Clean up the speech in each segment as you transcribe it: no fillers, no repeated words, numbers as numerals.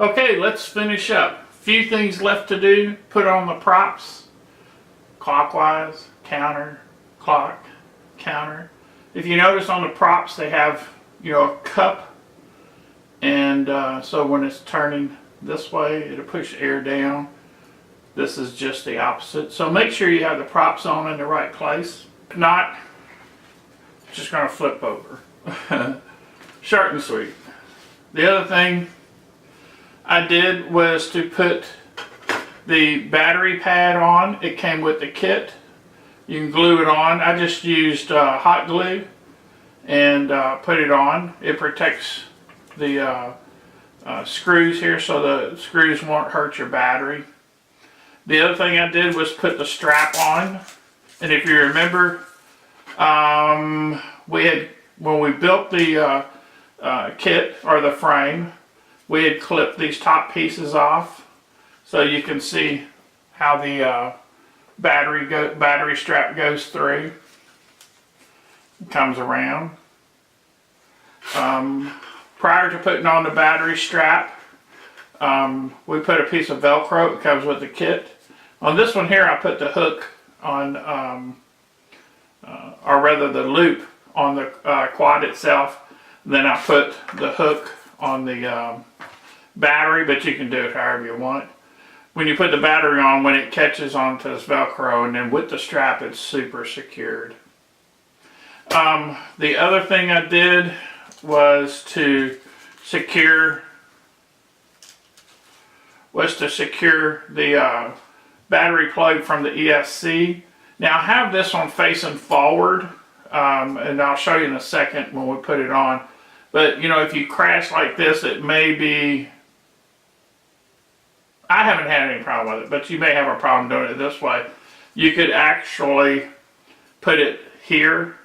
Okay, let's finish up. Few things left to do. Put on the props. Clockwise, counter, clock, counter. If you notice on the props they have, a cup, and so when it's turning this way it'll push air down. This is just the opposite. So make sure you have the props on in the right place. If not, it's just going to flip over. Short and sweet. The other thing I did was to put the battery pad on. It came with the kit. You can glue it on. I just used hot glue and put it on. It protects the screws here so the screws won't hurt your battery. The other thing I did was put the strap on. And if you remember, when we built the kit or the frame, we had clipped these top pieces off, so you can see how the battery strap goes through. It comes around. Prior to putting on the battery strap, we put a piece of Velcro. It comes with the kit. On this one here, I put the hook on, or rather the loop on the quad itself. Then I put the hook on the battery, but you can do it however you want. When you put the battery on, when it catches onto this Velcro, and then with the strap, it's super secured. The other thing I did was to secure the battery plug from the ESC. Now I have this one facing forward, and I'll show you in a second when we put it on. But if you crash like this, it may be, I haven't had any problem with it, but you may have a problem doing it this way. You could actually put it here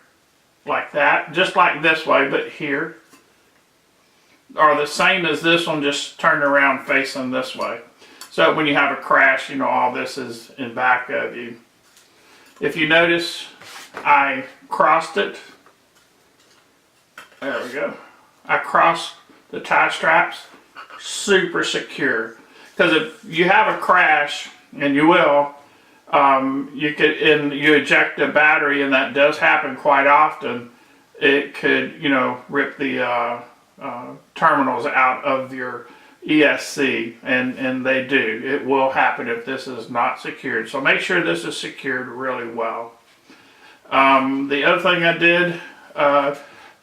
like that, just like this way, but here. Or the same as this one, just turned around facing this way. So when you have a crash, all this is in back of you. If you notice, I crossed it. There we go. I crossed the tie straps, super secure. Because if you have a crash, and you will, you eject the battery, and that does happen quite often. It could, rip the terminals out of your ESC, and they do. It will happen if this is not secured. So make sure this is secured really well. The other thing I did,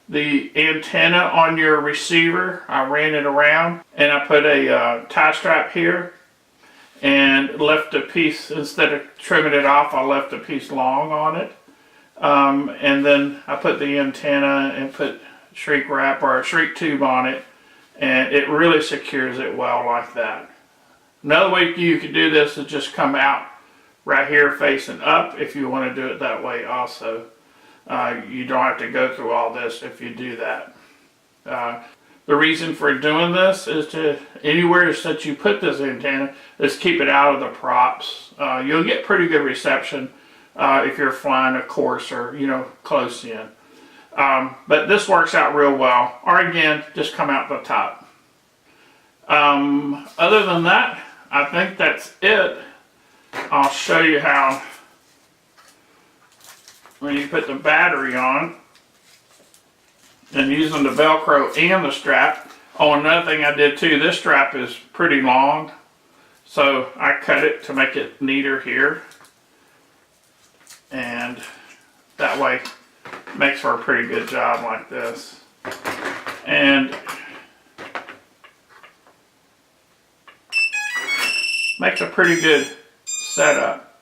the antenna on your receiver, I ran it around, and I put a tie strap here and left a piece, instead of trimming it off, I left a piece long on it. And then I put the antenna and put shrink wrap or a shrink tube on it, and it really secures it well like that. Another way you could do this is just come out right here facing up if you want to do it that way also. You don't have to go through all this if you do that. The reason for doing this is to, anywhere that you put this antenna, is keep it out of the props. You'll get pretty good reception if you're flying a course or, close in. But this works out real well. Or again, just come out the top. Other than that, I think that's it. I'll show you how, when you put the battery on, and using the Velcro and the strap. Oh, another thing I did too, this strap is pretty long, so I cut it to make it neater here, and that way makes for a pretty good job like this. And makes a pretty good setup.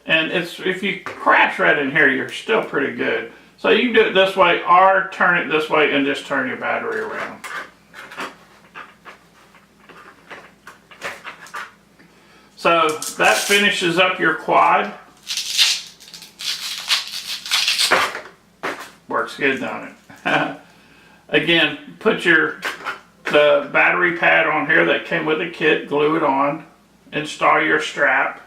And if you crash right in here, you're still pretty good. So you can do it this way, or turn it this way and just turn your battery around. So that finishes up your quad. Works good, don't it? Again, put the battery pad on here that came with the kit, glue it on, install your strap.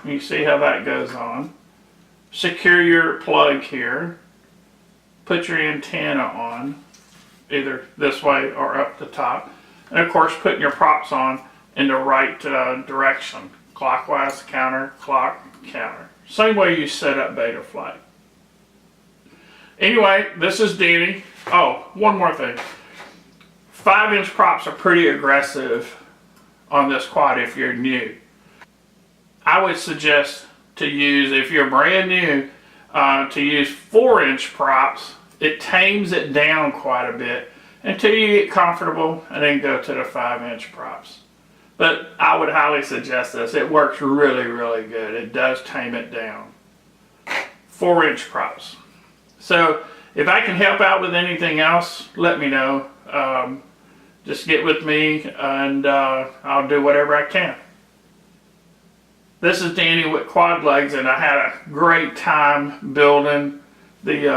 You see how that goes on. Secure your plug here. Put your antenna on, either this way or up the top. And of course, putting your props on in the right direction. Clockwise, counter, clock, counter. Same way you set up beta flight. Anyway, this is Danny. Oh, one more thing. 5-inch props are pretty aggressive on this quad if you're new. I would suggest to use, if you're brand new, to use 4-inch props. It tames it down quite a bit until you get comfortable, and then go to the 5-inch props. But I would highly suggest this. It works really, really good. It does tame it down. 4-inch props. So if I can help out with anything else, let me know. Just get with me, and I'll do whatever I can. This is Danny with QuadLugs, and I had a great time building the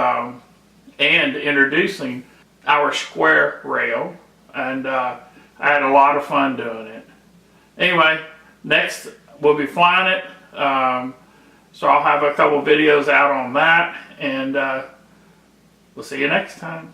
and introducing our SqRail, and I had a lot of fun doing it. Anyway, next we'll be flying it, so I'll have a couple videos out on that, and we'll see you next time.